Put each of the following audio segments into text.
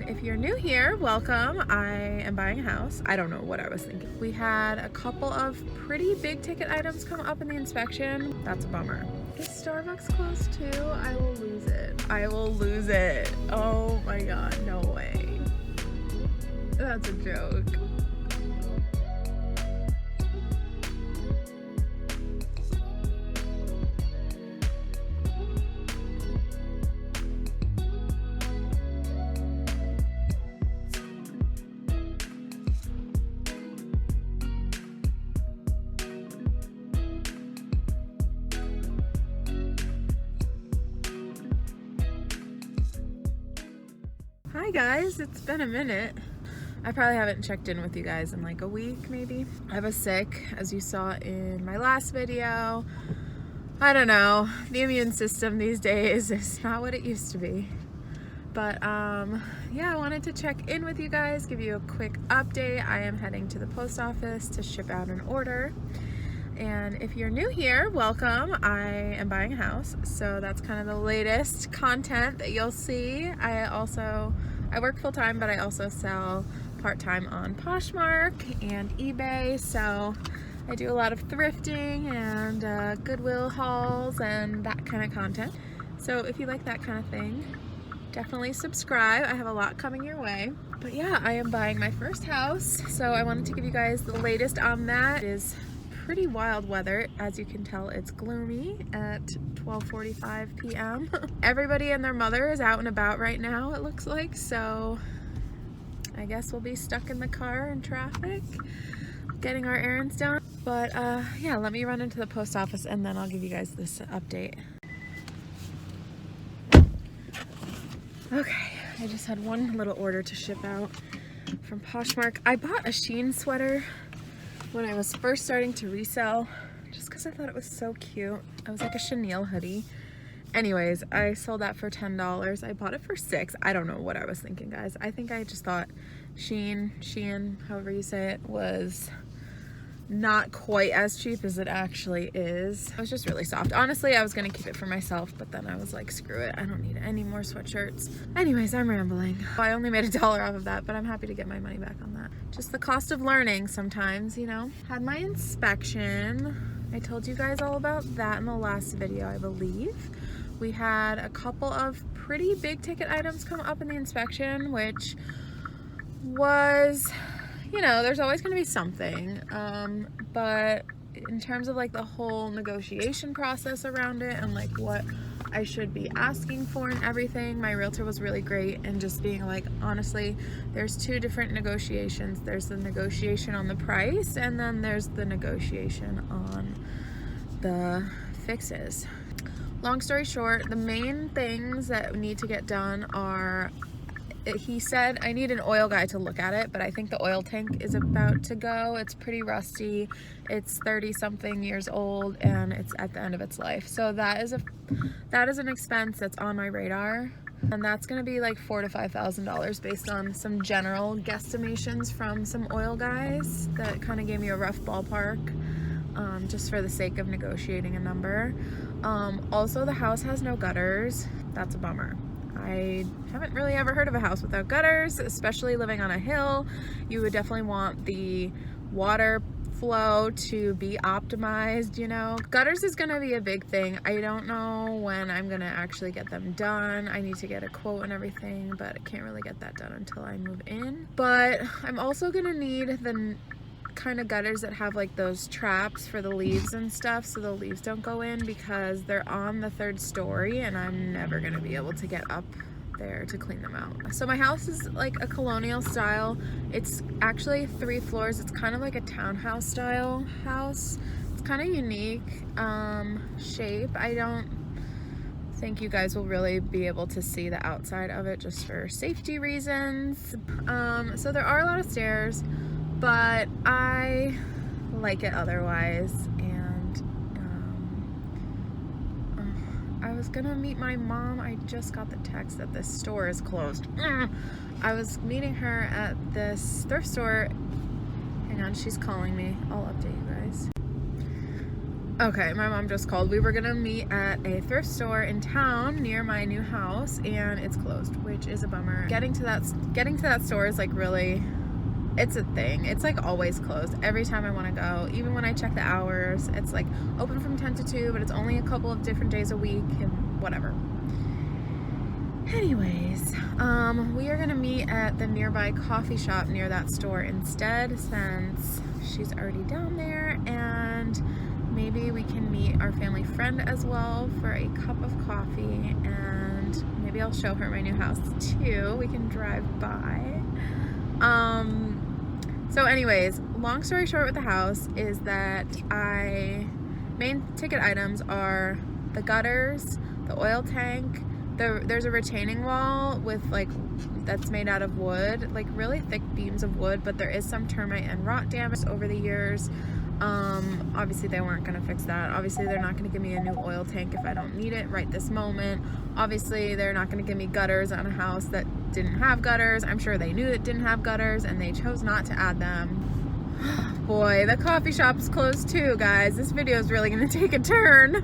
if you're new here, welcome. I am buying a house. I don't know what I was thinking. We had a couple of pretty big ticket items come up in the inspection. That's a bummer. Is Starbucks closed too? I will lose it. I will lose it. Oh my God, no way. That's a joke. Hi guys, it's been a minute. I probably haven't checked in with you guys in like a week maybe. I was sick, as you saw in my last video. I don't know, the immune system these days is not what it used to be. But yeah, I wanted to check in with you guys, give you a quick update. I am heading to the post office to ship out an order. And if you're new here, welcome. I am buying a house, so that's kind of the latest content that you'll see. I work full-time, but I also sell part-time on Poshmark and eBay, so I do a lot of thrifting and Goodwill hauls and that kind of content. So if you like that kind of thing, definitely subscribe. I have a lot coming your way. But yeah, I am buying my first house, so I wanted to give you guys the latest on that. It is pretty wild weather. As you can tell, it's gloomy at 12:45 p.m. Everybody and their mother is out and about right now, it looks like, so I guess we'll be stuck in the car in traffic getting our errands done. But yeah, let me run into the post office and then I'll give you guys this update. Okay, I just had one little order to ship out from Poshmark. I bought a Shein sweater when I was first starting to resell, just because I thought it was so cute. It was like a chenille hoodie. Anyways, I sold that for $10. I bought it for $6. I don't know what I was thinking, guys. I think I just thought Shein, however you say it, was not quite as cheap as it actually is. It was just really soft. Honestly, I was gonna keep it for myself, but then I was like, screw it, I don't need any more sweatshirts. Anyways, I'm rambling. I only made $1 off of that, but I'm happy to get my money back on that. Just the cost of learning sometimes, you know. Had my inspection. I told you guys all about that in the last video, I believe. We had a couple of pretty big ticket items come up in the inspection, which was, you know, there's always going to be something, but in terms of like the whole negotiation process around it and like what I should be asking for and everything, my realtor was really great and just being like, honestly, there's two different negotiations. There's the negotiation on the price and then there's the negotiation on the fixes. Long story short, the main things that need to get done are, he said I need an oil guy to look at it, but I think the oil tank is about to go. It's pretty rusty. It's 30 something years old and it's at the end of its life. So that is an expense that's on my radar. And that's gonna be like $4,000 to $5,000 based on some general guesstimations from some oil guys that kind of gave me a rough ballpark, just for the sake of negotiating a number. Also, the house has no gutters. That's a bummer. I haven't really ever heard of a house without gutters, especially living on a hill. You would definitely want the water flow to be optimized, you know. Gutters is gonna be a big thing. I don't know when I'm gonna actually get them done. I need to get a quote and everything, but I can't really get that done until I move in. But I'm also gonna need the kind of gutters that have like those traps for the leaves and stuff so the leaves don't go in, because they're on the 3rd story and I'm never gonna be able to get up there to clean them out. So my house is like a colonial style. It's actually 3 floors. It's kind of like a townhouse style house. It's kind of unique shape. I don't think you guys will really be able to see the outside of it just for safety reasons. So there are a lot of stairs, but I like it otherwise. And I was gonna meet my mom. I just got the text that this store is closed. I was meeting her at this thrift store. Hang on, she's calling me. I'll update you guys. Okay, my mom just called. We were gonna meet at a thrift store in town near my new house, and it's closed, which is a bummer. Getting to that store is like really, it's a thing. It's like always closed every time I want to go. Even when I check the hours, it's like open from 10 to 2, but it's only a couple of different days a week and whatever. Anyways, we are gonna meet at the nearby coffee shop near that store instead, since she's already down there, and maybe we can meet our family friend as well for a cup of coffee, and maybe I'll show her my new house too. We can drive by. So anyways, long story short with the house is that main ticket items are the gutters, the oil tank, there's a retaining wall with that's made out of wood, like really thick beams of wood, but there is some termite and rot damage over the years. Obviously they weren't gonna fix that. Obviously they're not gonna give me a new oil tank if I don't need it right this moment. Obviously they're not gonna give me gutters on a house that didn't have gutters. I'm sure they knew it didn't have gutters and they chose not to add them. Boy, the coffee shop's closed too, guys. This video is really gonna take a turn.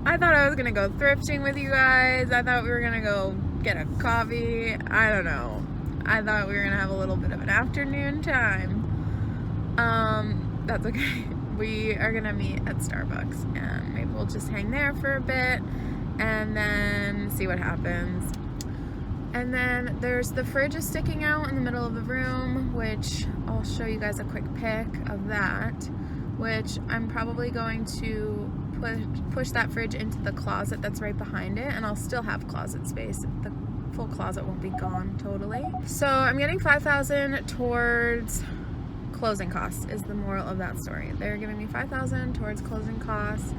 I thought I was gonna go thrifting with you guys. I thought we were gonna go get a coffee. I don't know. I thought we were gonna have a little bit of an afternoon time. That's okay. We are gonna meet at Starbucks and maybe we'll just hang there for a bit and then see what happens. And then there's the fridge is sticking out in the middle of the room, which I'll show you guys a quick pic of that, which I'm probably going to push that fridge into the closet that's right behind it, and I'll still have closet space. The full closet won't be gone totally. So I'm getting $5,000 towards closing costs is the moral of that story. They're giving me $5,000 towards closing costs,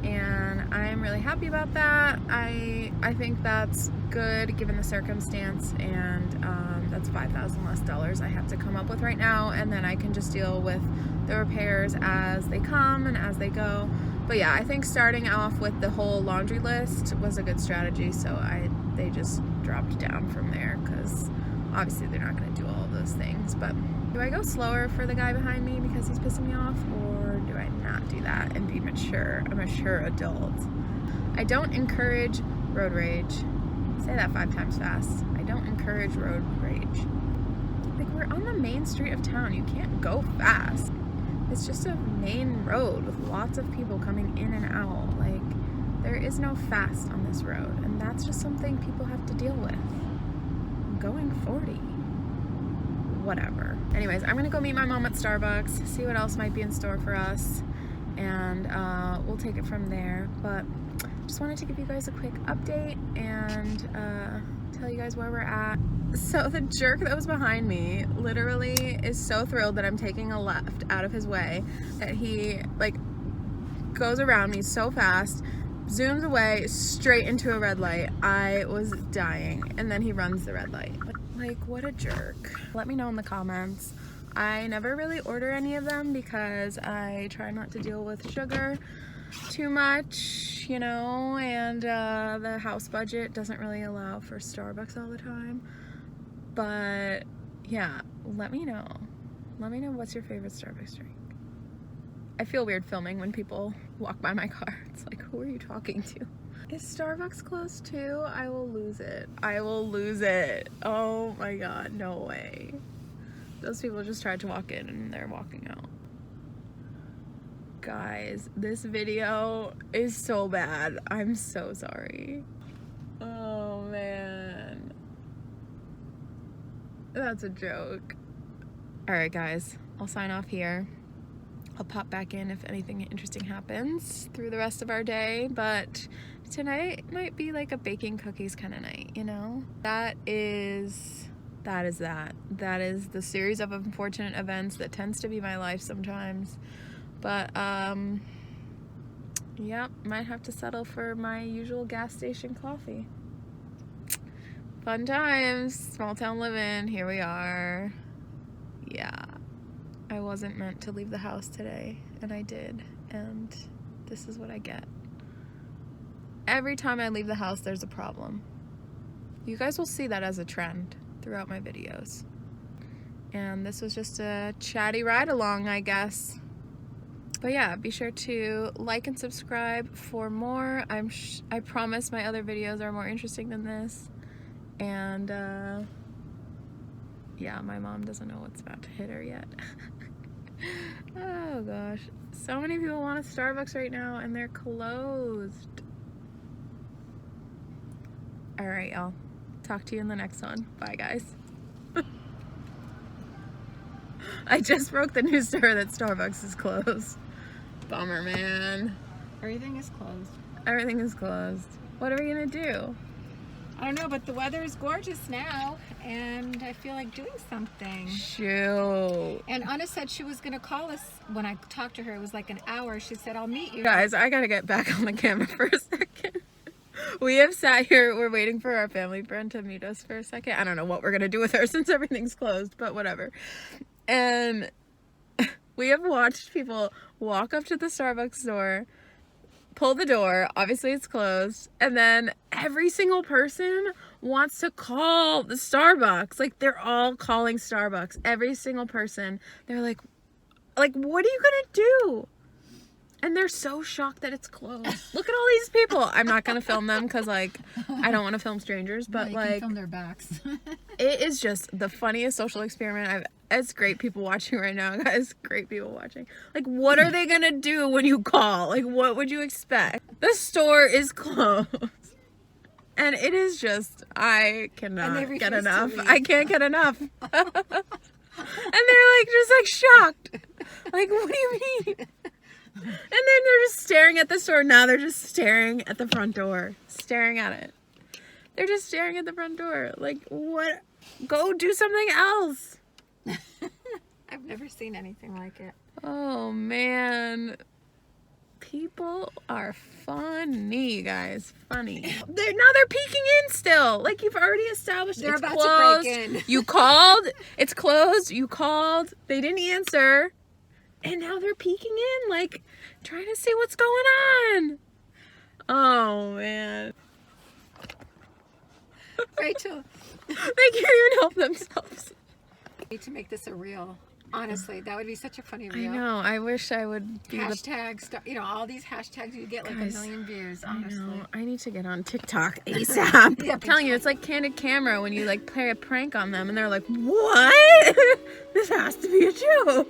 and I'm really happy about that. I think that's good given the circumstance, and that's $5,000 less dollars I have to come up with right now, and then I can just deal with the repairs as they come and as they go. But yeah, I think starting off with the whole laundry list was a good strategy, so they just dropped down from there, because obviously they're not going to do all of those things. But do I go slower for the guy behind me because he's pissing me off, or do I not do that and be mature, a mature adult? I don't encourage road rage. Say that 5 times fast. I don't encourage road rage. Like, we're on the main street of town. You can't go fast. It's just a main road with lots of people coming in and out. Like, there is no fast on this road, and that's just something people have to deal with. I'm going 40. Whatever. Anyways, I'm gonna go meet my mom at Starbucks, see what else might be in store for us, and we'll take it from there. But just wanted to give you guys a quick update and tell you guys where we're at. So the jerk that was behind me literally is so thrilled that I'm taking a left out of his way that he like goes around me so fast, zooms away straight into a red light. I was dying, and then he runs the red light. Like, what a jerk. Let me know in the comments. I never really order any of them because I try not to deal with sugar too much, you know, and the house budget doesn't really allow for Starbucks all the time. But yeah, let me know. Let me know what's your favorite Starbucks drink. I feel weird filming when people walk by my car. It's like, who are you talking to? Is Starbucks closed too? I will lose it. I will lose it. Oh my god, no way. Those people just tried to walk in and they're walking out. Guys, this video is so bad. I'm so sorry. Oh man. That's a joke. Alright guys, I'll sign off here. I'll pop back in if anything interesting happens through the rest of our day, but tonight might be like a baking cookies kind of night, you know? That is that. That is the series of unfortunate events that tends to be my life sometimes. But, yep, might have to settle for my usual gas station coffee. Fun times, small town living, here we are. Yeah, I wasn't meant to leave the house today, and I did, and this is what I get. Every time I leave the house, there's a problem. You guys will see that as a trend throughout my videos. And this was just a chatty ride along, I guess. But yeah, be sure to like and subscribe for more. I promise my other videos are more interesting than this. And yeah, my mom doesn't know what's about to hit her yet. Oh gosh. So many people want a Starbucks right now and they're closed. Alright, y'all. Talk to you in the next one. Bye, guys. I just broke the news to her that Starbucks is closed. Bummer, man. Everything is closed. Everything is closed. What are we gonna do? I don't know, but the weather is gorgeous now, and I feel like doing something. Shoot. And Anna said she was gonna call us when I talked to her. It was like an hour. She said, I'll meet you. Guys, I gotta get back on the camera for a second. We have sat here, we're waiting for our family friend to meet us for a second. I don't know what we're gonna do with her since everything's closed, but whatever. And we have watched people walk up to the Starbucks door, pull the door, obviously it's closed, and then every single person wants to call the Starbucks. Like, they're all calling Starbucks. Every single person. They're like, what are you gonna do? And they're so shocked that it's closed. Look at all these people. I'm not gonna film them because, like, I don't want to film strangers, but you like, can film their backs. it is just the funniest social experiment it's great people watching right now, guys. Great people watching. Like, what are they gonna do when you call? Like, what would you expect? The store is closed. And it is just, I cannot get enough. I can't get enough. And they're like, just like shocked. Like, what do you mean? And then they're just staring at the store. Now they're just staring at the front door. Staring at it. They're just staring at the front door. Like, what? Go do something else. I've never seen anything like it. Oh, man. People are funny, guys. Funny. Now they're peeking in still. Like, you've already established They're it's about closed. to break in. You called. It's closed. You called. They didn't answer. And now they're peeking in, like, trying to see what's going on. Oh, man. Rachel. They can't even help themselves. I need to make this a reel. Honestly, that would be such a funny I reel. know. I wish I would be Hashtags, you know, all these hashtags, you get like Guys, 1 million views, I honestly. know. I need to get on TikTok ASAP. Yeah, I'm telling you, it's like Candid Camera when you like play a prank on them and they're like, what? This has to be a joke.